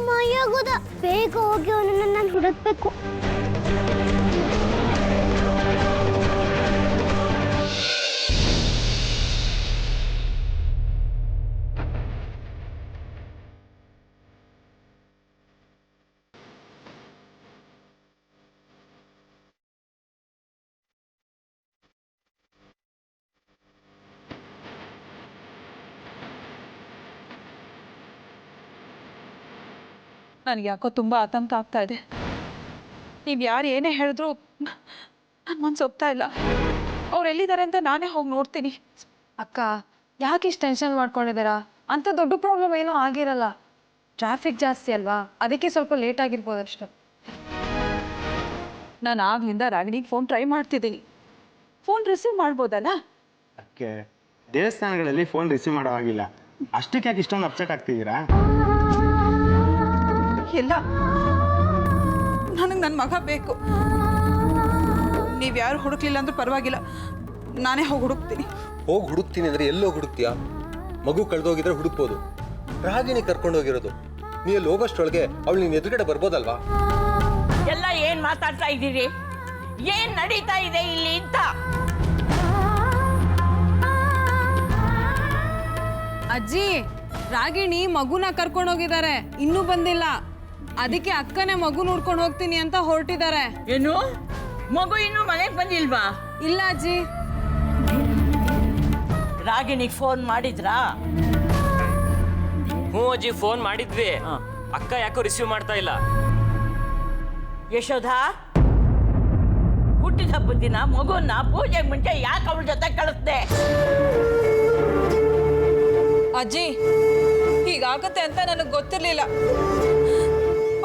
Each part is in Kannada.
ಮಾಯಾಗೋದ. ಬೇಗ ಹೋಗಿ ಅವನನ್ನ ನಾನು ಹುಡುಕ್ಬೇಕು. ನನಗೆ ಯಾಕೋ ತುಂಬ ಆತಂಕ ಆಗ್ತಾ ಇದೆ. ನೀವು ಯಾರು ಏನೇ ಹೇಳಿದ್ರು ನನ್ನ ಮನಸ್ಸು ಒಪ್ತಾ ಇಲ್ಲ. ಅವ್ರು ಎಲ್ಲಿದ್ದಾರೆ ಅಂತ ನಾನೇ ಹೋಗಿ ನೋಡ್ತೀನಿ. ಅಕ್ಕ ಯಾಕೆ ಇಷ್ಟು ಟೆನ್ಷನ್ ಮಾಡ್ಕೊಂಡಿದ್ದೀರಾ? ಅಂಥ ದೊಡ್ಡ ಪ್ರಾಬ್ಲಮ್ ಏನೂ ಆಗಿರಲ್ಲ. ಟ್ರಾಫಿಕ್ ಜಾಸ್ತಿ ಅಲ್ವಾ, ಅದಕ್ಕೆ ಸ್ವಲ್ಪ ಲೇಟ್ ಆಗಿರ್ಬೋದು ಅಷ್ಟೇ. ನಾನು ಆಗ್ಲಿಂದ ರಾಗಿಣಿಗೆ ಫೋನ್ ಟ್ರೈ ಮಾಡ್ತಿದ್ದೀನಿ. ಫೋನ್ ರಿಸೀವ್ ಮಾಡ್ಬೋದಲ್ಲ? ಅದಕ್ಕೆ ದೇವಸ್ಥಾನಗಳಲ್ಲಿ ಫೋನ್ ರಿಸೀವ್ ಮಾಡೋ ಆಗಿಲ್ಲ. ಅಷ್ಟಕ್ಕೆ ಯಾಕೆ ಇಷ್ಟೊಂದು ಅಪ್ಸೆಟ್ ಆಗ್ತಿದ್ದೀರಾ? ಇಲ್ಲ, ನನಗೆ ನನ್ನ ಮಗ ಬೇಕು. ನೀವು ಯಾರು ಹುಡುಕ್ಲಿಲ್ಲ ಅಂದ್ರೂ ಪರವಾಗಿಲ್ಲ, ನಾನೇ ಹೋಗಿ ಹುಡುಕ್ತೀನಿ. ಹೋಗಿ ಹುಡುಕ್ತೀನಿ ಅಂದರೆ ಎಲ್ಲೋ ಹುಡುಕ್ತೀಯಾ? ಮಗು ಕಳೆದೋಗಿದ್ರೆ ಹುಡುಕ್ಬೋದು. ರಾಗಿಣಿ ಕರ್ಕೊಂಡೋಗಿರೋದು. ನೀ ಅಲ್ಲಿ ಹೋಗೋಷ್ಟೊಳಗೆ ಅವಳು ನಿನ್ನ ಎದುರುಗಡೆ ಬರ್ಬೋದಲ್ವಾ? ಎಲ್ಲ ಏನ್ ಮಾತಾಡ್ತಾ ಇದ್ದೀರಿ? ಏನ್ ನಡೀತಾ ಇದೆ ಇಲ್ಲಿ ಅಂತ? ಅಜ್ಜಿ, ರಾಗಿಣಿ ಮಗುನ ಕರ್ಕೊಂಡೋಗಿದ್ದಾರೆ, ಇನ್ನೂ ಬಂದಿಲ್ಲ. ಅದಕ್ಕೆ ಅಕ್ಕನೇ ಮಗು ನೋಡ್ಕೊಂಡು ಹೋಗ್ತೀನಿ ಅಂತ ಹೊರಟಿದ್ದಾರೆ. ಏನು, ಮಗು ಇನ್ನೂ ಮನೆಗೆ ಬಂದಿಲ್ವಾ? ಇಲ್ಲ ಅಜ್ಜಿ. ರಾಗಿಣಿಗೆ ಫೋನ್ ಮಾಡಿದ್ರಾ? ಹ್ಞೂ ಅಜ್ಜಿ, ಫೋನ್ ಮಾಡಿದ್ವಿ. ಅಕ್ಕ ಯಾಕೋ ರಿಸೀವ್ ಮಾಡ್ತಾ ಇಲ್ಲ. ಯಶೋಧ, ಹುಟ್ಟಿದ ಹಬ್ಬದ ದಿನ ಮಗುನ ಪೂಜೆಗೆ ಮುಂಚೆ ಯಾಕೆ ಅವಳ ಜೊತೆ ಕಳಿಸ್ದೆ? ಅಜ್ಜಿ, ಹೀಗಾಗತ್ತೆ ಅಂತ ನನಗೆ ಗೊತ್ತಿರಲಿಲ್ಲ.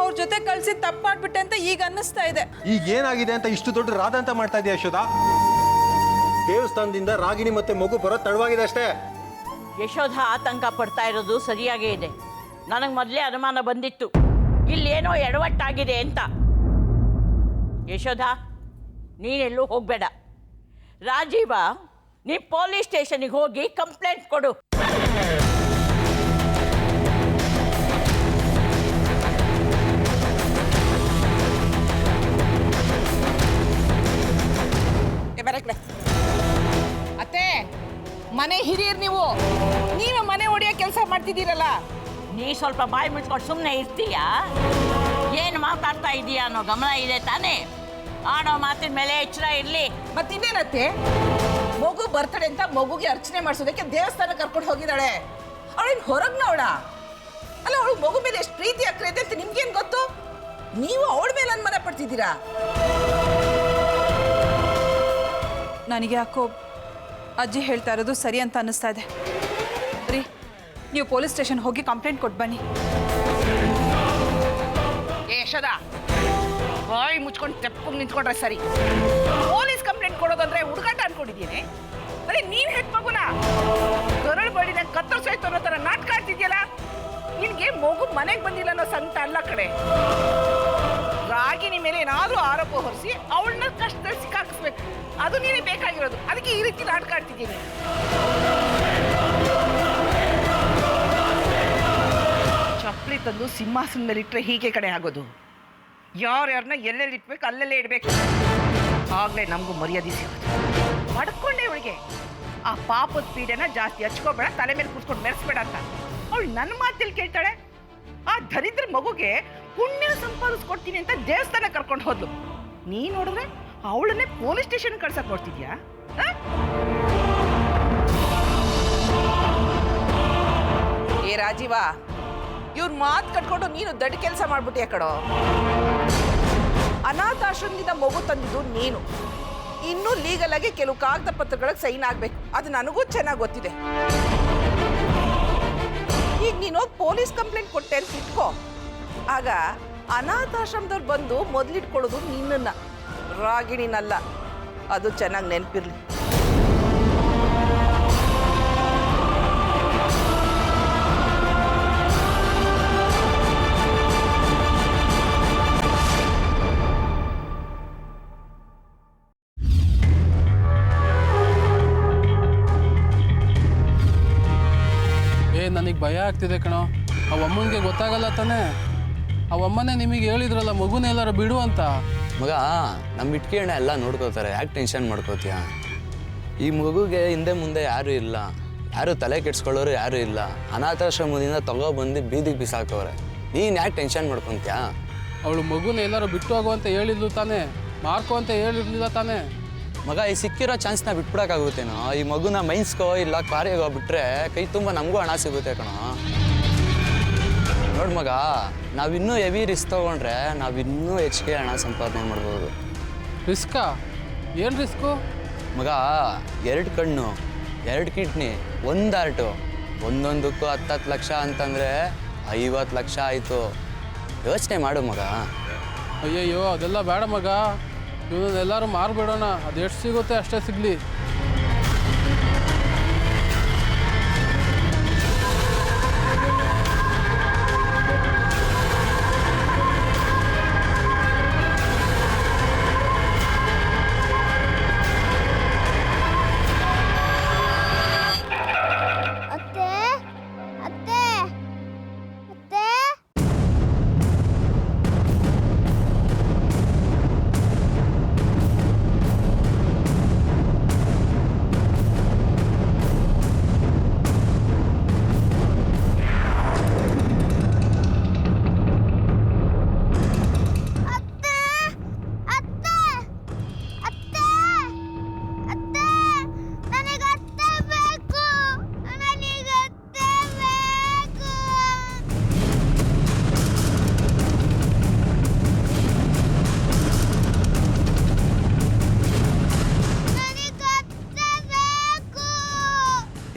ಅವ್ರ ಜೊತೆ ಕಳ್ಸಿ ತಪ್ಪು ಮಾಡ್ಬಿಟ್ಟೆ ಅಂತ ಈಗ ಅನ್ನಿಸ್ತಾ ಇದೆ. ಈಗ ಏನಾಗಿದೆ ಅಂತ ಇಷ್ಟು ದೊಡ್ಡ ರಾಧ ಅಂತ ಮಾಡ್ತಾ ಇದೆಯಾ ಯಶೋಧ? ದೇವಸ್ಥಾನದಿಂದ ರಾಗಿಣಿ ಮತ್ತೆ ಮಗು ಬರೋದು ತಡವಾಗಿದೆ ಅಷ್ಟೇ. ಯಶೋಧ ಆತಂಕ ಪಡ್ತಾ ಇರೋದು ಸರಿಯಾಗೇ ಇದೆ. ನನಗೆ ಮೊದಲೇ ಅನುಮಾನ ಬಂದಿತ್ತು, ಇಲ್ಲೇನೋ ಎಡವಟ್ಟಾಗಿದೆ ಅಂತ. ಯಶೋಧ, ನೀನೆಲ್ಲೂ ಹೋಗಬೇಡ. ರಾಜೀವ, ನೀ ಪೊಲೀಸ್ ಸ್ಟೇಷನಿಗೆ ಹೋಗಿ ಕಂಪ್ಲೇಂಟ್ ಕೊಡು. ಅತ್ತೆ, ಮನೆ ಹಿರಿಯರು ನೀವೇ ಮನೆ ಒಡೆಯೋ ಕೆಲಸ ಮಾಡ್ತಿದ್ದೀರಲ್ಲ. ನೀ ಸ್ವಲ್ಪ ಬಾಯಿ ಮುಚ್ಕೊಂಡು ಸುಮ್ಮನೆ ಇರ್ತೀಯಾ? ಏನು ಮಾತಾಡ್ತಾ ಇದೀಯಾ ಅನ್ನೋ ಗಮನ ಇದೆ ತಾನೇ? ಆಡೋ ಮಾತಿನ ಮೇಲೆ ಎಚ್ಚರ ಇರಲಿ. ಮತ್ತಿನ್ನೇನತ್ತೆ, ಮಗು ಬರ್ತಡೆ ಅಂತ ಮಗುಗೆ ಅರ್ಚನೆ ಮಾಡಿಸೋದಕ್ಕೆ ದೇವಸ್ಥಾನ ಕರ್ಕೊಂಡು ಹೋಗಿದ್ದಾಳೆ. ಅವಳಿಗೆ ಹೊರಗೆ ನೋಡ ಅಲ್ಲ, ಅವಳು ಮಗು ಮೇಲೆ ಎಷ್ಟು ಪ್ರೀತಿ ಆಗ್ತದೆ ಅಂತ ನಿಮ್ಗೇನು ಗೊತ್ತು? ನೀವು ಅವಳ ಮೇಲೆ ಅನುಮಾನ ಪಡ್ತಿದ್ದೀರಾ? ನನಗೆ ಯಾಕೋ ಅಜ್ಜಿ ಹೇಳ್ತಾ ಇರೋದು ಸರಿ ಅಂತ ಅನ್ನಿಸ್ತಾ ಇದೆ. ರೀ, ನೀವು ಪೊಲೀಸ್ ಸ್ಟೇಷನ್ ಹೋಗಿ ಕಂಪ್ಲೇಂಟ್ ಕೊಟ್ಟು ಬನ್ನಿ. ಯಶೋದ, ಬಾಯಿ ಮುಚ್ಕೊಂಡು ತೆಪ್ಪಗೆ ನಿಂತ್ಕೊಂಡ್ರೆ ಸರಿ. ಪೊಲೀಸ್ ಕಂಪ್ಲೇಂಟ್ ಕೊಡೋದಂದ್ರೆ ಹುಡುಗಾಟ ಅನ್ಕೊಂಡಿದ್ದೀನಿ. ಅದೇ ನೀನ್ ಹೆತ್ ಮಗುನ ಕರಳು ಬಡಿನ ಕತ್ತರಿಸೋಯ್ತು ಅನ್ನೋ ಥರ ನಾಟಕ ಆಡ್ತಿದ್ಯಲ್ಲ. ನಿನ್ಗೆ ಮಗು ಮನೆಗೆ ಬಂದಿಲ್ಲ ಅನ್ನೋ ಸಂಕಟ ಅಲ್ಲ ಕಡೆ. ರಾಗಿಣಿ ಮೇಲೆ ಏನಾದ್ರೂ ಆರೋಪ ಹೊರಿಸಿ ಅವಳನ್ನ ಕಷ್ಟದಲ್ಲಿ ಸಿಕ್ಕಾಕಿಸ್ಬೇಕು, ಅದು ನೀನೇ ಬೇಕಾಗಿರೋದು. ಅದಕ್ಕೆ ಈ ರೀತಿ ನಾಟಕ ಆಡ್ತಿದ್ದೀನಿ. ಚಪ್ಪಲಿ ತಂದು ಸಿಂಹಾಸನ ಮೇಲೆ ಇಟ್ಟರೆ ಹೀಗೆ ಕಡೆ ಆಗೋದು. ಯಾರ್ಯಾರನ್ನ ಎಲ್ಲೆಲ್ಲಿ ಇಟ್ಬೇಕು ಅಲ್ಲೆಲ್ಲೇ ಇಡಬೇಕು, ಆಗಲೇ ನಮಗೂ ಮರ್ಯಾದೆ ಸಿಗೋದು. ಮಡ್ಕೊಂಡೆ ಅವಳಿಗೆ ಆ ಪಾಪದ ಪೀಡೆನ ಜಾಸ್ತಿ ಹಚ್ಕೋಬೇಡ, ತಲೆ ಮೇಲೆ ಕೂತ್ಕೊಂಡು ಮೆರೆಸ್ಬೇಡ ಅಂತ. ಅವಳು ನನ್ನ ಮಾತಲ್ಲಿ ಕೇಳ್ತಾಳೆ. ಆ ದರಿದ್ರ ಮಗುಗೆ ಪುಣ್ಯ ಸಂಪಾದಿಸ್ಕೊಡ್ತೀನಿ ಅಂತ ದೇವಸ್ಥಾನ ಕರ್ಕೊಂಡು ಹೋದ್ಲು. ನೀ ನೋಡಿದ್ರೆ ಅವಳನ್ನೇ ಪೊಲೀಸ್ ಸ್ಟೇಷನ್ ಕಳ್ಸಕ್ ನೋಡ್ತಿದ್ಯಾ? ಏ ರಾಜೀವ, ಇವ್ರ ಮಾತು ಕಟ್ಕೊಂಡು ನೀನು ದೊಡ್ಡ ಕೆಲಸ ಮಾಡ್ಬಿಟ್ಟಿಯ ಕಡೋ. ಅನಾಥಾಶ್ರಮದಿಂದ ಮಗು ತಂದಿದ್ದು ನೀನು. ಇನ್ನೂ ಲೀಗಲ್ ಆಗಿ ಕೆಲವು ಕಾಗದ ಪತ್ರಗಳಿಗೆ ಸೈನ್ ಆಗ್ಬೇಕು. ಅದು ನನಗೂ ಚೆನ್ನಾಗಿ ಗೊತ್ತಿದೆ. ಈಗ ನೀನು ಹೋಗಿ ಪೊಲೀಸ್ ಕಂಪ್ಲೇಂಟ್ ಕೊಟ್ಟೆ ಅಂತ ಇಟ್ಕೋ. ಆಗ ಅನಾಥಾಶ್ರಮದವ್ರು ಬಂದು ಮೊದಲಿಟ್ಕೊಳ್ಳೋದು ನಿನ್ನನ್ನ, ರಾಗಿಣಿನಲ್ಲ. ಅದು ಚೆನ್ನಾಗಿ ನೆನಪಿರ್ಲಿ. ನನಗೆ ಭಯ ಆಗ್ತಿದೆ ಕಣೋ. ಆ ಅಮ್ಮನಿಗೆ ಗೊತ್ತಾಗಲ್ಲ ತಾನೇ? ಅವಮ್ಮನೇ ನಿಮಗೆ ಹೇಳಿದ್ರಲ್ಲ ಮಗುನ ಎಲ್ಲಾರು ಬಿಡು ಅಂತ. ಮಗ ನಮ್ಮ ಇಟ್ಕೆಣ್ಣ ಎಲ್ಲ ನೋಡ್ಕೋತಾರೆ, ಯಾಕೆ ಟೆನ್ಷನ್ ಮಾಡ್ಕೋತೀಯ? ಈ ಮಗುಗೆ ಹಿಂದೆ ಮುಂದೆ ಯಾರೂ ಇಲ್ಲ, ಯಾರು ತಲೆ ಕೆಡ್ಸ್ಕೊಳ್ಳೋರು ಯಾರೂ ಇಲ್ಲ. ಅನಾಥಾಶ್ರಮದಿಂದ ತಗೊಬಂದು ಬೀದಿಗೆ ಬಿಸಾಕವ್ರೆ. ನೀನು ಯಾಕೆ ಟೆನ್ಷನ್ ಮಾಡ್ಕೊತೀಯ? ಅವಳು ಮಗುನ ಎಲ್ಲರೂ ಬಿಟ್ಟು ಹೋಗು ಅಂತ ಹೇಳಿದ್ಲು ತಾನೇ, ಮಾರ್ಕೋ ಅಂತ ಹೇಳಿರ್ಲಿಲ್ಲ ತಾನೇ? ಮಗ ಈ ಸಿಕ್ಕಿರೋ ಚಾನ್ಸ್ನ ಬಿಟ್ಬಿಡೋಕ್ಕಾಗುತ್ತೇನೋ? ಈ ಮಗುನ ಮೈನ್ಸ್ಕೋ ಇಲ್ಲ ಕಾರ್ಯಗೋ ಬಿಟ್ಟರೆ ಕೈ ತುಂಬ ನಮಗೂ ಹಣ ಸಿಗುತ್ತೆ ಕಣೋ. ನೋಡಿ ಮಗ, ನಾವಿನ್ನೂ ಹೆವಿ ರಿಸ್ಕ್ ತೊಗೊಂಡ್ರೆ ನಾವಿನ್ನೂ ಹೆಚ್ಚಿಗೆ ಹಣ ಸಂಪಾದನೆ ಮಾಡ್ಬೋದು. ರಿಸ್ಕಾ? ಏನು ರಿಸ್ಕು? ಮಗ 2 ಕಣ್ಣು, 2 ಕಿಡ್ನಿ, 1 ಹಾರ್ಟು, ಒಂದೊಂದಕ್ಕೂ 10 ಲಕ್ಷ ಅಂತಂದರೆ 50 ಲಕ್ಷ ಆಯಿತು. ಯೋಚನೆ ಮಾಡು ಮಗ. ಅಯ್ಯಯ್ಯೋ ಅದೆಲ್ಲ ಬೇಡ ಮಗ, ಇವನ್ನೆಲ್ಲರೂ ಮಾರ್ಬಿಡೋಣ. ಅದು ಎಷ್ಟು ಸಿಗುತ್ತೆ ಅಷ್ಟೇ ಸಿಗಲಿ. ಅತ್ತೆ ಅತ್ತೆ ಅತ್ತೆ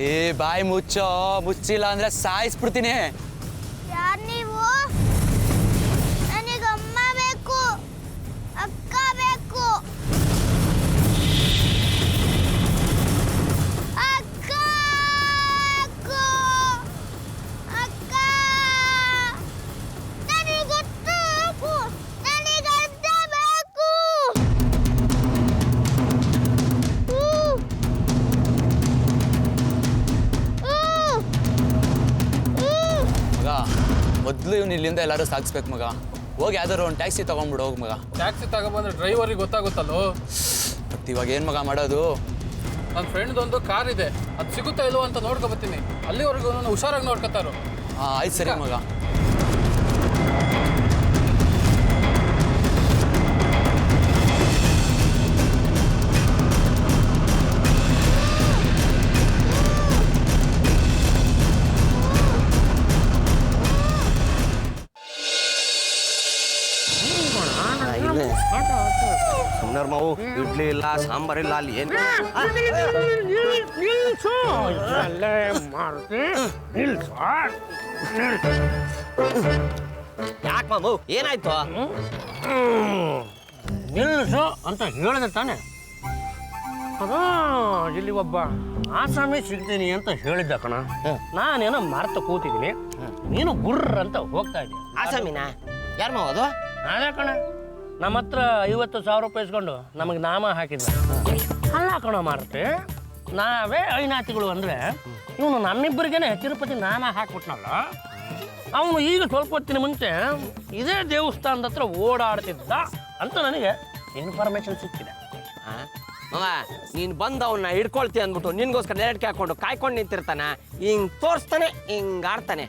ಏ ಬಾಯಿ ಮುಚ್ಚೋ, ಮುಚ್ಚಿಲ್ಲ ಅಂದರೆ ಸಾಯಿಸ್ಬಿಡ್ತೀನಿ. ಯಾರು ನೀವು? ನನಗೆ ಅಮ್ಮ ಬೇಕು, ಅಕ್ಕ ಬೇಕು. ಅಕ್ಕ ಅಕ್ಕ ನನಗೆ ಬೇಕು, ನನಗೆ ಅಜ್ಜ ಬೇಕು. ಮಗ ಮೊದಲು ಇವ್ನು ಇಲ್ಲಿಂದ ಎಲ್ಲರೂ ಸಾಗಿಸ್ಬೇಕು ಮಗ. ಹೋಗಿ ಯಾವ್ದಾದ್ರು ಒಂದು ಟ್ಯಾಕ್ಸಿ ತೊಗೊಂಡ್ಬಿಡು ಹೋಗಿ ಮಗ. ಟ್ಯಾಕ್ಸಿ ತಗೊಬಂದ್ರೆ ಡ್ರೈವರಿಗೆ ಗೊತ್ತಾಗುತ್ತಲ್ಲೋ. ಮತ್ತು ಇವಾಗ ಏನು ಮಗ ಮಾಡೋದು? ನನ್ನ ಫ್ರೆಂಡ್ದೊಂದು ಕಾರ್ ಇದೆ, ಅದು ಸಿಗುತ್ತಾ ಇಲ್ವೋ ಅಂತ ನೋಡ್ಕೊಬತ್ತೀನಿ. ಅಲ್ಲಿವರೆಗೂ ನಾನು ಹುಷಾರಾಗಿ ನೋಡ್ಕೊತಾರೋ. ಹಾಂ ಆಯ್ತು ಸರಿ ಮಗ. ಸುಮ್ಮನೆ ಮಾವು, ಇಡ್ಲಿ ಇಲ್ಲ ಸಾಂಬಾರ್ ಇಲ್ಲ, ಅಲ್ಲಿ ಏನು ಯಾಕೆ ಮಾವು ಏನಾಯ್ತು? ನಿಲ್ಲಿಸು ಅಂತ ಹೇಳಿದೆ ತಾನೆ. ಅದು ಇಲ್ಲಿ ಒಬ್ಬ ಆಸಾಮಿ ಸಿಗ್ತೀನಿ ಅಂತ ಹೇಳಿದ್ದ ಕಣ. ನಾನೇನೋ ಮರ್ತು ಕೂತಿದ್ದೀನಿ, ನೀನು ಗುರ್ರ ಅಂತ ಹೋಗ್ತಾ ಇದ್ದೀನಿ. ಆಸಾಮಿನ ಯಾರು ಮಾವು ಅದು? ಅದೇ ಕಣ, ನಮ್ಮ ಹತ್ರ 50,000 ರೂಪಾಯಿ ಇಸ್ಕೊಂಡು ನಮಗೆ ನಾಮ ಹಾಕಿದ್ದ. ಅಲ್ಲ ಕಣ ಮಾರುತಿ, ನಾವೇ ಐನಾತಿಗಳು ಅಂದರೆ ಇವನು ನಮ್ಮಿಬ್ಬರಿಗೇನೆ ತಿರುಪತಿ ನಾಮ ಹಾಕ್ಬಿಟ್ನಲ್ಲ. ಅವನು ಈಗ ಸ್ವಲ್ಪ ಹೊತ್ತಿನ ಮುಂಚೆ ಇದೇ ದೇವಸ್ಥಾನದ ಹತ್ರ ಓಡಾಡ್ತಿದ್ದ ಅಂತ ನನಗೆ ಇನ್ಫಾರ್ಮೇಶನ್ ಸಿಕ್ಕಿದೆ. ಮಾವ, ನೀನು ಬಂದು ಅವನ್ನ ಹಿಡ್ಕೊಳ್ತಿ ಅಂದ್ಬಿಟ್ಟು ನಿನ್ಗೋಸ್ಕರ ನೇರಕ್ಕೆ ಹಾಕೊಂಡು ಕಾಯ್ಕೊಂಡು ನಿಂತಿರ್ತಾನ, ಹಿಂಗೆ ತೋರಿಸ್ತಾನೆ, ಹಿಂಗೆ ಆಡ್ತಾನೆ.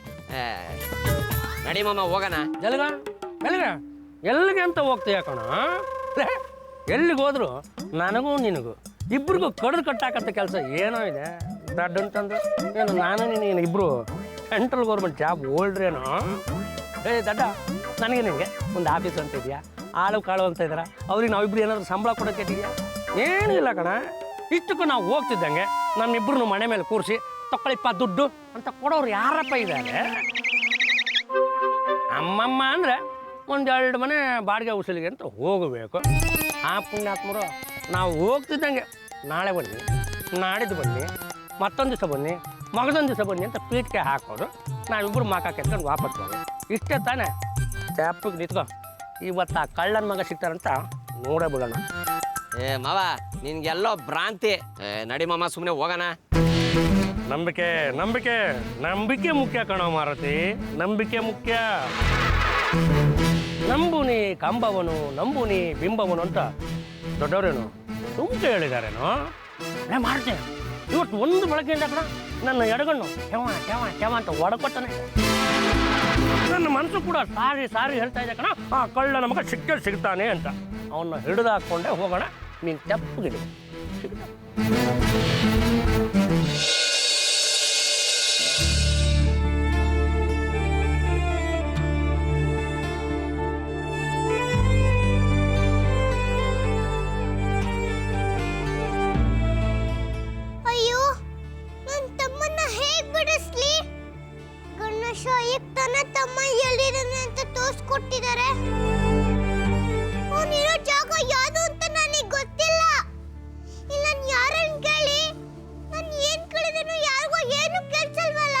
ನಡಿ ಮಾಮ ಹೋಗೋಣ. ಎಲ್ಲಿಗೆ ಅಂತ ಹೋಗ್ತೀಯ ಕಣ? ಎಲ್ಲಿಗೆ ಹೋದ್ರು ನನಗೂ ನಿನಗೂ ಇಬ್ರಿಗೂ ಕಡ್ದು ಕಟ್ಟಾಕಂತ ಕೆಲಸ ಏನೋ ಇದೆ. ದಡ್ಡ ಅಂತಂದ್ರೆ ಏನು ನಾನು ನೀನು ಇಬ್ಬರು ಸೆಂಟ್ರಲ್ ಗೌರ್ಮೆಂಟ್ ಜಾಬ್ ಹೋಲ್ಡ್ರೇನೋ? ದಡ್ಡ, ನನಗೆ ನಿನಗೆ ಒಂದು ಆಫೀಸ್ ಅಂತ ಇದೆಯಾ? ಆಳು ಕಾಳು ಅಂತ ಇದ್ದಾರ, ಅವ್ರಿಗೆ ನಾವಿಬ್ರು ಏನಾದರೂ ಸಂಬಳ ಕೊಡೋಕೆ ಇದೆಯಾ? ಏನೂ ಇಲ್ಲ ಕಣ. ಇಷ್ಟಕ್ಕೂ ನಾವು ಹೋಗ್ತಿದ್ದಂಗೆ ನಮ್ಮಿಬ್ರು ಮನೆ ಮೇಲೆ ಕೂರಿಸಿ ತಗೊಳ್ಳಿಪ್ಪ ದುಡ್ಡು ಅಂತ ಕೊಡೋರು ಯಾರಪ್ಪ ಇದ್ದಾರೆ? ಅಮ್ಮಮ್ಮ ಅಂದರೆ 1-2 ಮನೆ ಬಾಡಿಗೆ ಉಸಲಿಗೆ ಅಂತ ಹೋಗಬೇಕು. ಆ ಪುಣ್ಯಾತ್ಮರು ನಾವು ಹೋಗ್ತಿದ್ದಂಗೆ ನಾಳೆ ಬನ್ನಿ, ನಾಡಿದ್ದು ಬನ್ನಿ, ಮತ್ತೊಂದು ದಿವಸ ಬನ್ನಿ, ಮಗದೊಂದು ದಿವಸ ಬನ್ನಿ ಅಂತ ಪೀಠಕ್ಕೆ ಹಾಕೋದು. ನಾವಿಬ್ಬರು ಮಕ ಕೆತ್ಕೊಂಡು ವಾಪಸ್ ಹೋಗಿ ಇಷ್ಟೇ ತಾನೇ. ತ್ಯಾಪಿಗೆ ನಿಂತ್ಕೊ, ಇವತ್ತು ಆ ಕಳ್ಳನ ಮಗ ಸಿಗ್ತಾರಂತ ನೋಡೇ ಬಿಡೋಣ. ಮಾವ, ನಿನ್ಗೆಲ್ಲೋ ಭ್ರಾಂತಿ. ನಡಿ ಮಾಮ, ಸುಮ್ಮನೆ ಹೋಗೋಣ. ನಂಬಿಕೆ ನಂಬಿಕೆ ನಂಬಿಕೆ ಮುಖ್ಯ ಕಣೋ ಮಾರುತಿ, ನಂಬಿಕೆ ಮುಖ್ಯ. ನಂಬುನಿ ಕಂಬವನು ನಂಬುನಿ ಬಿಂಬವನು ಅಂತ ದೊಡ್ಡವರೇನು ಸುಮ್ಕೆ ಹೇಳಿದಾರೇನು? ಮಾಡ್ತೇನೆ ಇವತ್ತು ಒಂದು ಬೆಳಗ್ಗೆಯಿಂದ ಕಣ ನನ್ನ ಎಡಗಣ್ಣು ಕೆವ ಕೆವ ಕೆವ ಅಂತ ಒಡಕೊತಾನೆ. ನನ್ನ ಮನಸ್ಸು ಕೂಡ ಸಾರಿ ಹೇಳ್ತಾ ಇದೆ ಕಣ, ಆ ಕಳ್ಳ ನಮಗ ಸಿಗ್ತಾನೆ ಅಂತ. ಅವನ್ನ ಹಿಡಿದು ಹಾಕ್ಕೊಂಡೆ ಹೋಗೋಣ, ನೀನು ತೆಪ್ಪಗಿಡಿ ಸಿಗ್ತಾನೆ. ಅಯ್ಯೋ, ನನ್ನ ತಮ್ಮನ್ನ ಹೇಗ್ ಬಿಡಿಸ್ಲಿ? ಗಣೇಶ ಈಗ ತನ್ನ ತಮ್ಮ ಎಲ್ಲಿದ್ದಾನೆ ಅಂತ ತೋರಿಸ್ಕೊಟ್ಟಿದ್ದಾರೆ. ಅವನಿರೋ ಜಾಗ ಯಾವುದು ಅಂತ ನನಗೆ ಗೊತ್ತಿಲ್ಲ. ಇಲ್ಲ, ನಾನು ಯಾರನ್ನ ಕೇಳಿ? ನಾನು ಏನ್ ಕೇಳಿದನು ಯಾರಿಗೂ ಏನು ಕೇಳಿಸಲ್ವಲ್ಲ.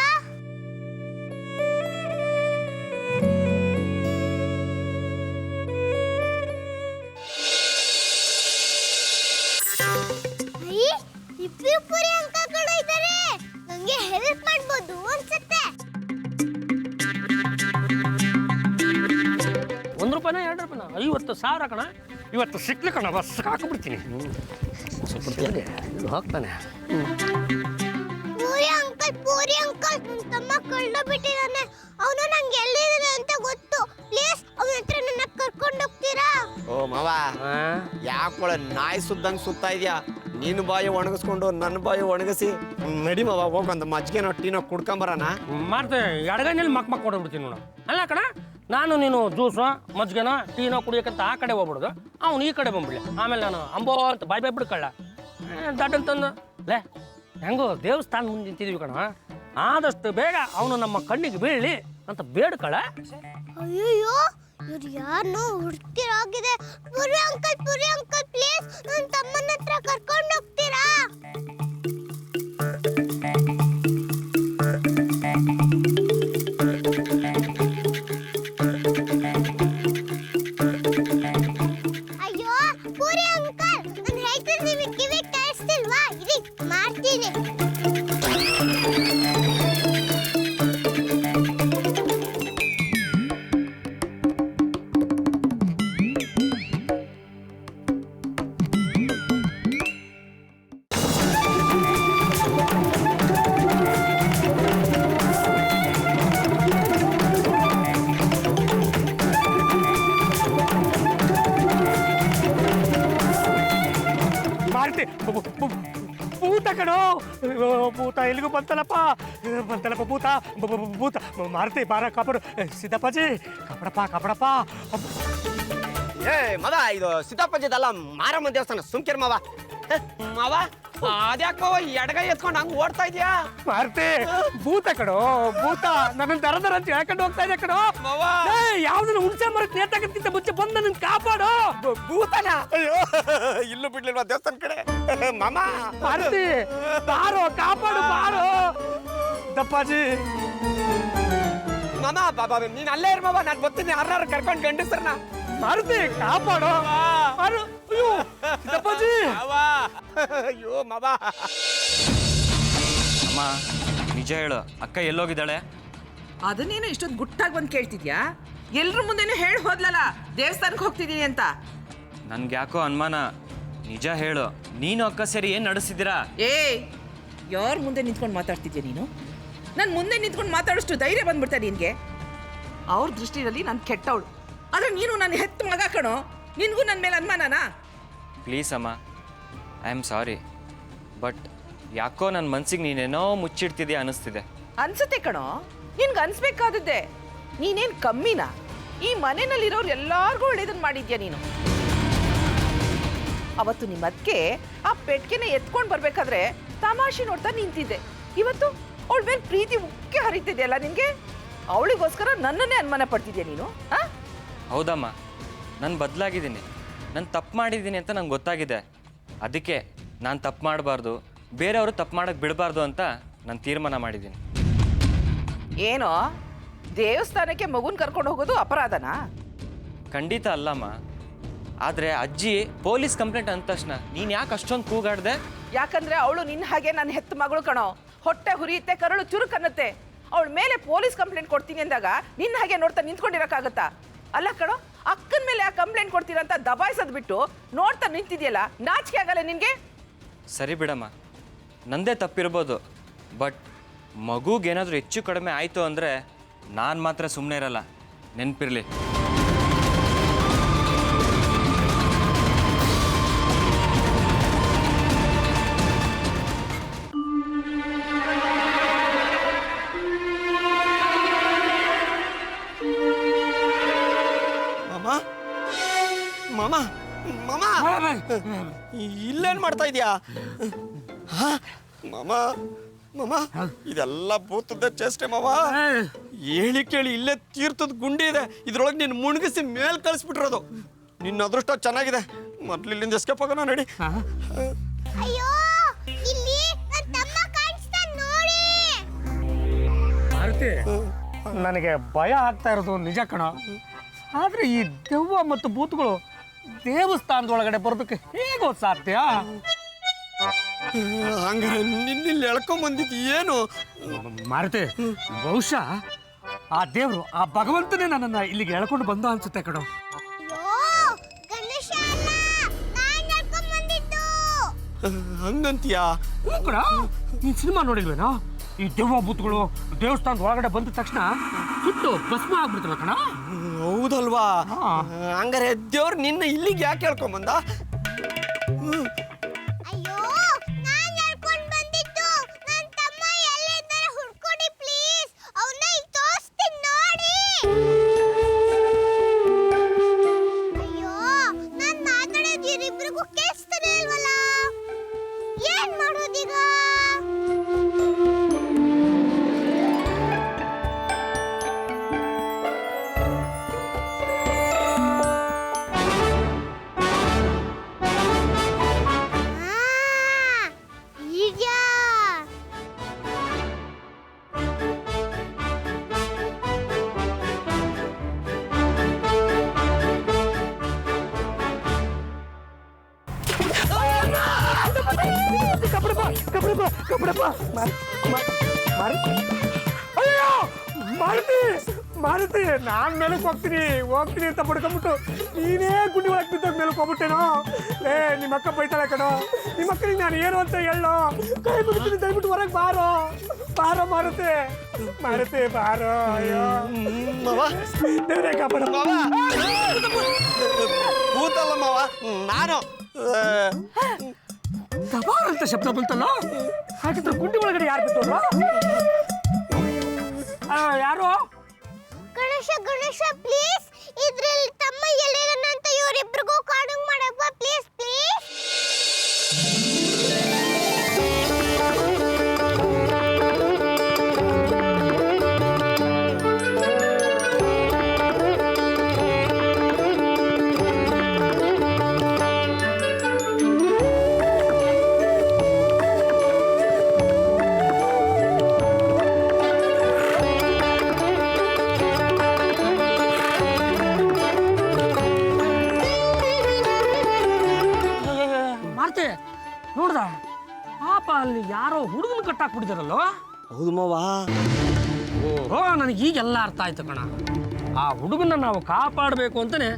ಇಬ್ಬರು ಅಂಕಗಳು ಇದ್ದಾರೆ, ನನಗೆ ಹೆಲ್ಪ್ ಮಾಡ್ಬೋದು ಅನ್ಸುತ್ತೆ. ₹1 ₹2 50,000 ಕಣ. ಇವತ್ತು ಸಿಕ್ಲಿ ಕಣ, ಬಸ್ ಹಾಕಿಬಿಡ್ತೀನಿ. ಹೋಗ್ತಾನೆ. ಪೂರಿ ಅಂಕಲ್ ನನ್ನ ತಮ್ಮ ಕಳ್ಳ ಬಿಟ್ಟಿದ್ದಾನೆ. ಅವನು ನಂಗೆ ಎಲ್ಲಿದ್ದಾನೆ ಅಂತ ಗೊತ್ತು. ಪ್ಲೀಸ್ ಅವನ ಹತ್ರ ನನ್ನ ಕರ್ಕೊಂಡು ಹೋಗ್ತೀರಾ? ಓ ಮಾವ, ಯಾಕೊಳ ನಾಯಿ ಸುದ್ದಂಗೆ ಸುತ್ತಾ ಇದೆಯಾ? ನೀನು ಬಾಯಿ ಒಣಗಿಸ್ಕೊಂಡು ನನ್ನ ಬಾಯಿ ಒಣಗಿಸಿ ನಡಿ ಮಾವ, ಹೋಗಂತ ಮಜ್ಜಿಗೆನೋ ಟೀನೋ ಕುಡ್ಕೊಂಬರೋಣ. ಮಾಡ್ತೇವೆ, ಎಡಗೈನಲ್ಲಿ ಮಕ್ ಕೊಡಬಿಡ್ತೀನಿ ನೋಡು. ಅಲ್ಲ ಕಣ, ನಾನು ನೀನು ಜ್ಯೂಸು ಮಜ್ಜಿಗೆನೋ ಟೀನೋ ಕುಡಿಯೋಕ್ಕಂತ ಆ ಕಡೆ ಹೋಗ್ಬಿಡೋದು, ಅವ್ನು ಈ ಕಡೆ ಬಂದ್ಬಿಡ್ಲಿ. ಆಮೇಲೆ ನಾನು ಅಂಬೋ ಅಂತ ಬಾಯ್ ಬಿಡ್ಕಳ್ಳ ದಡ್ಡಂತಂದು ಲೇ ಹೆಂಗೋ ದೇವಸ್ಥಾನ ಮುಂದೆ ನಿಂತಿದ್ವಿ ಕಣ, ಆದಷ್ಟು ಬೇಗ ಅವನು ನಮ್ಮ ಕಣ್ಣಿಗೆ ಬೀಳಲಿ ಅಂತ ಬೇಡ್ಕಳ. ಅಯ್ಯೋ, ಇವ್ರು ಯಾರನ್ನೋ ಹುಡ್ತಿರಾಗಿದೆ. ಪೂರಿ ಅಂಕಲ್ ಪ್ಲೀಸ್ ನನ್ನ ತಮ್ಮನ ಹತ್ರ ಕರ್ಕೊಂಡು ಹೋಗ್ತೀರಾ? ಅಯ್ಯೋ ಪೂರಿ ಅಂಕಲ್, ನಾನು ಹೇಳ್ತೀನಿ, ನೀವು ಕಿವಿ ಕೇಳಿಸ್ತಿಲ್ವಾ? ಇರಿ ಮಾಡ್ತೀನಿ. ಭೂತ ಕಣೋ, ಭೂತ ಎಲ್ಲಿಗೂ ಬಂತಲ್ಲಪ್ಪ ಭೂತ ಮಾರುತಿ ಬಾರ ಕಾಪಡು ಸಿದ್ದಪ್ಪಾಜಿ ಕಾಪಡಪ್ಪ. ಏ ಮವ, ಇದು ಸಿದ್ದಪ್ಪಜ್ಜಿದಲ್ಲ, ಮಾರಮ್ಮ ದೇವಸ್ಥಾನ. ಸುಮ್ಕಿರ್ ಮಾವ. ಮಾವ, ಅದ್ಯಾಕೋ ಎಡಗೈ ಎತ್ಕೊಂಡು ಹಂಗೆ ಓಡ್ತಾ ಇದೆಯಾ? ಮಾರುತಿ ಭೂತ ಕಣೋ, ಭೂತ ನನ್ನ ದರ ಅಂತ ಹೇಳ್ಕೊಂಡು ಹೋಗ್ತಾ ಇದೆ ಕಣೋ. ಯಾವ್ದನ್ನ ಹುಣಸೆ ಮರಕ್ಕೆ ನೇತಾಕಕ್ಕಿಂತ ಮುಂಚೆ ಬಂದು ನನ್ನ ಕಾಪಾಡು. ಭೂತನ? ಅಯ್ಯೋ, ಇಲ್ಲೂ ಬಿಡ್ಲಿಲ್ವಾ ದೇವಸ್ಥಾನ ಕಡೆ? ಮಾಮ ಮಾರುತಿ ಬಾರೋ, ಕಾಪಾಡು ಬಾರೋ. ದಪ್ಪಾಜಿ ಮಾಮ, ಬಾಬಾ ನೀನ್ ಅಲ್ಲೇ ಇರ್ ಮಾವ, ನಾನು ಬರ್ತೀನಿ. ಯಾರು ಕರ್ಕೊಂಡು ಗಂಡಸರ್ನ. ಮಾರುತಿ ಕಾಪಾಡು. ಅಯ್ಯೋ ದಪ್ಪಾಜಿ. ಅಯ್ಯೋ ಮಾವ. ಅಮ್ಮ ನಿಜ ಹೇಳು, ಅಕ್ಕ ಎಲ್ಲೋಗಿದ್ದಾಳೆ? ಅದನ್ನೇನು ಇಷ್ಟೊಂದು ಗುಟ್ಟಾಗಿ ಬಂದು ಕೇಳ್ತಿದ್ಯಾ? ಎಲ್ರ ಮುಂದೆನೂ ಹೇಳಿ ಹೋದ್ಲಲ್ಲ ದೇವಸ್ಥಾನಕ್ಕೆ ಹೋಗ್ತಿದ್ದೀನಿ ಅಂತ. ನನ್ಗೆ ಯಾಕೋ ಅನುಮಾನ. ನಿಜ ಹೇಳು, ನೀನು ಅಕ್ಕ ಸೇರಿ ಏನು ನಡೆಸಿದ್ದೀರಾ? ಯಾರ ಮುಂದೆ ನಿಂತ್ಕೊಂಡು ಮಾತಾಡ್ತಿದ್ಯಾ ನೀನು? ನನ್ನ ಮುಂದೆ ನಿಂತ್ಕೊಂಡು ಮಾತಾಡೋಷ್ಟು ಧೈರ್ಯ ಬಂದ್ಬಿಡ್ತಾ ನಿನಗೆ? ಅವ್ರ ದೃಷ್ಟಿಯಲ್ಲಿ ನಾನು ಕೆಟ್ಟವಳು, ಆದರೆ ನೀನು ನನ್ನ ಹೆತ್ತ ಮಗ ಕಣೋ. ನಿನಗೂ ನನ್ನ ಮೇಲೆ ಅನುಮಾನನಾ? ಪ್ಲೀಸ್ ಅಮ್ಮ, ಐ ಆಮ್ ಸಾರಿ, ಬಟ್ ಯಾಕೋ ನನ್ನ ಮನ್ಸಿಗೆ ನೀನೇನೋ ಮುಚ್ಚಿಡ್ತಿದ್ಯಾ ಅನ್ನಿಸ್ತಿದೆ. ಅನ್ಸುತ್ತೆ ಕಣೋ, ನಿನ್ಗೆ ಅನ್ಸ್ಬೇಕಾದದ್ದೇ. ನೀನೇನು ಕಮ್ಮಿನಾ? ಈ ಮನೆಯಲ್ಲಿರೋರು ಎಲ್ಲಾರ್ಗೂ ಒಳ್ಳೇದನ್ನ ಮಾಡಿದ್ಯಾ ನೀನು. ಅವತ್ತು ನಿಮ್ಮ ಅದಕ್ಕೆ ಆ ಪೆಟ್ಕೆನ ಎತ್ಕೊಂಡು ಬರ್ಬೇಕಾದ್ರೆ ತಮಾಷೆ ನೋಡ್ತಾ ನಿಂತಿದ್ದೆ. ಇವತ್ತು ಅವಳ ಮೇಲೆ ಪ್ರೀತಿ ಉಕ್ಕೆ ಹರಿತಿದೆಯಲ್ಲ ನಿನಗೆ. ಅವಳಿಗೋಸ್ಕರ ನನ್ನನ್ನೇ ಅನುಮಾನ ಪಡ್ತಿದ್ಯಾ ನೀನು? ಹೌದಮ್ಮ, ನಾನು ಬದಲಾಗಿದ್ದೀನಿ, ನಾನು ತಪ್ಪು ಮಾಡಿದ್ದೀನಿ ಅಂತ ನಂಗೆ ಗೊತ್ತಾಗಿದೆ. ಅದಕ್ಕೆ ನಾನು ತಪ್ಪು ಮಾಡಬಾರ್ದು, ಬೇರೆಯವರು ತಪ್ಪು ಮಾಡೋಕ್ಕೆ ಬಿಡಬಾರ್ದು ಅಂತ ನಾನು ತೀರ್ಮಾನ ಮಾಡಿದ್ದೀನಿ. ಏನೋ ದೇವಸ್ಥಾನಕ್ಕೆ ಮಗುನ ಕರ್ಕೊಂಡು ಹೋಗೋದು ಅಪರಾಧನಾ? ಖಂಡಿತ ಅಲ್ಲಮ್ಮ. ಆದರೆ ಅಜ್ಜಿ ಪೊಲೀಸ್ ಕಂಪ್ಲೇಂಟ್ ಅಂದ ತಕ್ಷಣ ನೀನು ಯಾಕೆ ಅಷ್ಟೊಂದು ಕೂಗಾಡ್ದೆ? ಯಾಕಂದ್ರೆ ಅವಳು ನಿನ್ನ ಹಾಗೆ ನನ್ನ ಹೆತ್ತ ಮಗಳು ಕಣೋ. ಹೊಟ್ಟೆ ಹುರಿಯುತ್ತೆ, ಕರಳು ಚುರುಕನ್ನತ್ತೆ. ಅವಳ ಮೇಲೆ ಪೊಲೀಸ್ ಕಂಪ್ಲೇಂಟ್ ಕೊಡ್ತೀನಿ ಅಂದಾಗ ನಿನ್ನ ಹಾಗೆ ನೋಡ್ತಾ ನಿಂತ್ಕೊಂಡಿರೋಕ್ಕಾಗತ್ತಾ? ಅಲ್ಲ ಕಣೋ, ಅಕ್ಕನ ಮೇಲೆ ಯಾಕೆ ಕಂಪ್ಲೇಂಟ್ ಕೊಡ್ತೀರಾ ಅಂತ ದಬಾಯಿಸೋದು ಬಿಟ್ಟು ನೋಡ್ತಾ ನಿಂತಿದ್ಯಲ್ಲ, ನಾಚಿಕೆ ಆಗಲ್ಲ ನಿನಗೆ? ಸರಿ ಬಿಡಮ್ಮ, ನಂದೇ ತಪ್ಪಿರ್ಬೋದು. ಬಟ್ ಮಗುಗೇನಾದರೂ ಹೆಚ್ಚು ಕಡಿಮೆ ಆಯಿತು ಅಂದರೆ ನಾನು ಮಾತ್ರ ಸುಮ್ಮನೆ ಇರಲ್ಲ, ನೆನಪಿರಲಿ. ಮಾಮ ಮಾಮ ಇಲ್ಲೇನು ಮಾಡ್ತಾ ಇದೀಯಾ? ಮಾಮ ಮಾಮ ಇದೆಲ್ಲ ಭೂತದ ಚೇಷ್ಟೆ ಮಾವ. ಹೇಳಿ ಕೇಳಿ ಇಲ್ಲೇ ತೀರ್ಥದ ಗುಂಡಿ ಇದೆ, ಇದ್ರೊಳಗೆ ನೀನು ಮುಣಗಿಸಿ ಮೇಲ್ ಕಳಿಸ್ಬಿಟ್ಟಿರೋದು. ನಿನ್ನ ಅದೃಷ್ಟ ಚೆನ್ನಾಗಿದೆ, ಮೊದ್ಲು ಇಲ್ಲಿಂದ ಎಸ್ಕೇಪ್ ಆಗೋಣ ನಡಿ. ಅಯ್ಯೋ, ಇಲ್ಲಿ ನನ್ನ ತಮ್ಮ ಕಾಣಿಸ್ತಾನೆ ನೋಡಿ. ಮಾರುತಿ, ನನಗೆ ಭಯ ಆಗ್ತಾ ಇರೋದು ನಿಜ ಕಣ. ಆದ್ರೆ ಈ ದೆವ್ವ ಮತ್ತು ಭೂತಗಳು ದೇವಸ್ಥಾನದೊಳಗಡೆ ಬರೋದಕ್ಕೆ ಹೇಗೋ ಸಾಧ್ಯ? ಹಂಗಾರೆ ನಿನ್ನಿಲ್ಲಿ ಎಳ್ಕೊಂಬಂದಿದ್ದು ಏನು? ಮಾರುತಿ, ಬಹುಶಃ ಆ ದೇವರು, ಆ ಭಗವಂತನೇ ನನ್ನನ್ನು ಇಲ್ಲಿಗೆ ಎಳ್ಕೊಂಡು ಬಂದ ಅನ್ಸುತ್ತೆ ಕಣ. ಗಣೇಶ ಅಲ್ಲ, ನಾನು ಎಳ್ಕೊಂಡ್ ಬಂದಿದ್ದು. ಹಂಗಂತೀಯಾ? ಕಣ, ನೀನ್ ಸಿನಿಮಾ ನೋಡಿಲ್ವೇನೋ? ಈ ದೆವ್ವ ಭೂತಗಳು ದೇವಸ್ಥಾನದ ಒಳಗಡೆ ಬಂದ ತಕ್ಷಣ ಸುಟ್ಟು ಭಸ್ಮ ಆಗ್ಬಿಡ್ತಲ್ಲ ಕಣ. ಹೌದಲ್ವಾ? ಹಂಗಾರೆ ದೇವ್ರು ನಿನ್ನ ಇಲ್ಲಿಗೆ ಯಾಕೆ ಹೇಳ್ಕೊಂಬಂದ? ಅಯ್ಯೋ, ನಾನು ಎಳ್ಕೊಂಡ್ ಬಂದಿದ್ದು. ನನ್ನ ತಮ್ಮ ಎಲ್ಲಿದ್ದಾರೆ ಹುಡ್ಕೊಡಿ ಪ್ಲೀಸ್. ಅವನ್ನ ಈಗ ತೋರಿಸ್ತೀನಿ ನೋಡಿ. ಅಯ್ಯೋ, ನಾನು ಮಾತಾಡೋದು ಇವರಿಬ್ರಿಗೂ ಕೇಳಿಸ್ತಾನೆ ಇಲ್ವಲ್ಲ? ಏನ್ ಮಾಡೋದೀಗ? ಅಯ್ಯೋ ಮಾರುತಿ, ಮಾರುತಿ, ನಾನ್ ಮೇಲಕ್ಕೆ ಹೋಗ್ತೀನಿ ಅಂತ ಪಡ್ಕೊಂಡ್ಬಿಟ್ಟು ನೀನೇ ಗುಂಡಿ ಒಳಗೆ ಬಿದ್ದಾಗ ಮೇಲಕ್ಕೆ ಹೋಗ್ಬಿಟ್ಟೇನೋ. ನಿಮ್ಮ ಅಕ್ಕ ಬೈತಾಳೆ ಕಣೋ. ನಿಮ್ಮ ಅಕ್ಕನಿಗೆ ನಾನು ಏನು ಅಂತ ಹೇಳೋ? ಕೈ ಬಿಡ್ತೀನಿ, ದಯವಿಟ್ಟು ಹೊರಗೆ ಬಾರೋ ಮಾರುತಿ, ಮಾರುತಿ ಬಾರೋ. ಅಯ್ಯೋ ದೇವ್ರೇ ಕಾಪಾಡ. ಭೂತಲ್ಲ ಮಾವ, ನಾನು. ದಬಾರ್ ಅಂತ ಶಬ್ದ ಬಂತಲ್ಲ, ಹಾಗಿದ್ರೆ ಗುಂಡಿ ಒಳಗಡೆ ಯಾರು ಬಿತ್ತೋಲ್ಲ? ಯಾರು? ಗಣೇಶ ಪ್ಲೀಸ್, ಇದ್ರಲ್ಲಿ ತಮ್ಮ ಎಲ್ಲಿದಾನೆ ಅಂತ ಇವರಿಬ್ರಿಗೂ ಕಾಣಂಗ್ ಮಾಡಪ್ಪ ಪ್ಲೀಸ್ ಪ್ಲೀಸ್. ನೋಡ್ದ ಪಾಪ, ಅಲ್ಲಿ ಯಾರೋ ಹುಡುಗನ ಕಟ್ಟಾಕ್ಬಿಟ್ಟಿದಾರಲ್ಲೋ. ಹೌದು ಮಾವ. ಓಹೋ, ನನಗೆ ಈಗೆಲ್ಲ ಅರ್ಥ ಆಯ್ತು ಕಣ. ಆ ಹುಡುಗನ ನಾವು ಕಾಪಾಡಬೇಕು ಅಂತಾನೆ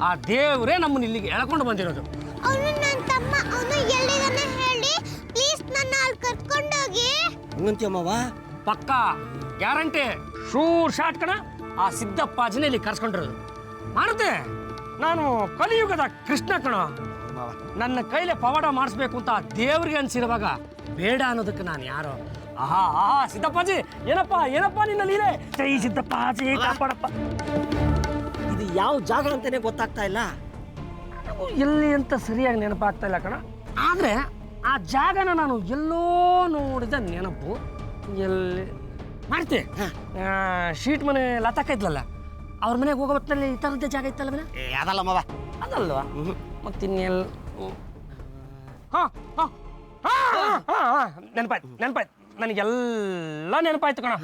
ಆ ದೇವರೇ ನಮ್ಮನ್ನ ಇಲ್ಲಿಗೆ ಎಳ್ಕೊಂಡು ಬಂದಿರೋದು. ಅವನು ನನ್ನ ತಮ್ಮ, ಅವನು ಎಲ್ಲಿದಾನೆ ಹೇಳಿ ಪ್ಲೀಸ್, ನನ್ನ ಅಲ್ಲಿ ಕರ್ಕೊಂಡೋಗಿ. ಹಂಗಂತೀಯ ಮಾವ? ಪಕ್ಕ ಗ್ಯಾರಂಟಿ, ಶೂರ್ ಶಾಟ್ ಕಣ. ಆ ಸಿದ್ದಪ್ಪಾಜಿನ ಇಲ್ಲಿ ಕರ್ಸ್ಕೊಂಡಿರೋದು. ಮಾರುತಿ, ನಾನು ಕಲಿಯುಗದ ಕೃಷ್ಣ ಕಣ. ನನ್ನ ಕೈಲೇ ಪವಾಡ ಮಾಡಿಸ್ಬೇಕು ಅಂತ ದೇವ್ರಿಗೆ ಅನ್ಸಿರುವಾಗ ಬೇಡ ಅನ್ನೋದಕ್ಕೆ ನಾನು ಯಾರೋ? ಆಹಾ ಸಿದ್ದಪ್ಪಾಜಿ, ಏನಪ್ಪ ನಿನ್ನ ಲೀಲೆ? ಜೈ ಸಿದ್ದಪ್ಪಾಜಿ, ಕಾಪಾಡಪ್ಪ. ಇದು ಯಾವ ಜಾಗ ಅಂತಾನೆ ಗೊತ್ತಾಗ್ತಾ ಇಲ್ಲ. ಎಲ್ಲಿ ಅಂತ ಸರಿಯಾಗಿ ನೆನಪಾಗ್ತಾ ಇಲ್ಲ ಕಣ. ಆದ್ರೆ ಆ ಜಾಗನ ನಾನು ಎಲ್ಲೋ ನೋಡಿದ ನೆನಪು. ಎಲ್ಲಿ ಮಾಡ್ತಿ? ಶೀಟ್ ಮನೆ ಲತಾಕ ಇದ್ಲಲ್ಲ, ಅವ್ರ ಮನೆಗೆ ಹೋಗೋ ಹೊತ್ತಲ್ಲಿ ಈ ಥರದ್ದೇ ಜಾಗ ಇತ್ತಲ್ಲ ಮನೆ? ಅದಲ್ಲ ಮಾವ. ಅದಲ್ವಾ? ಮತ್ತಿನ್ನೆಲ್ಲ ನೆನಪಾಯ್ತು, ನನಗೆಲ್ಲ ನೆನಪಾಯ್ತು ಕಣ.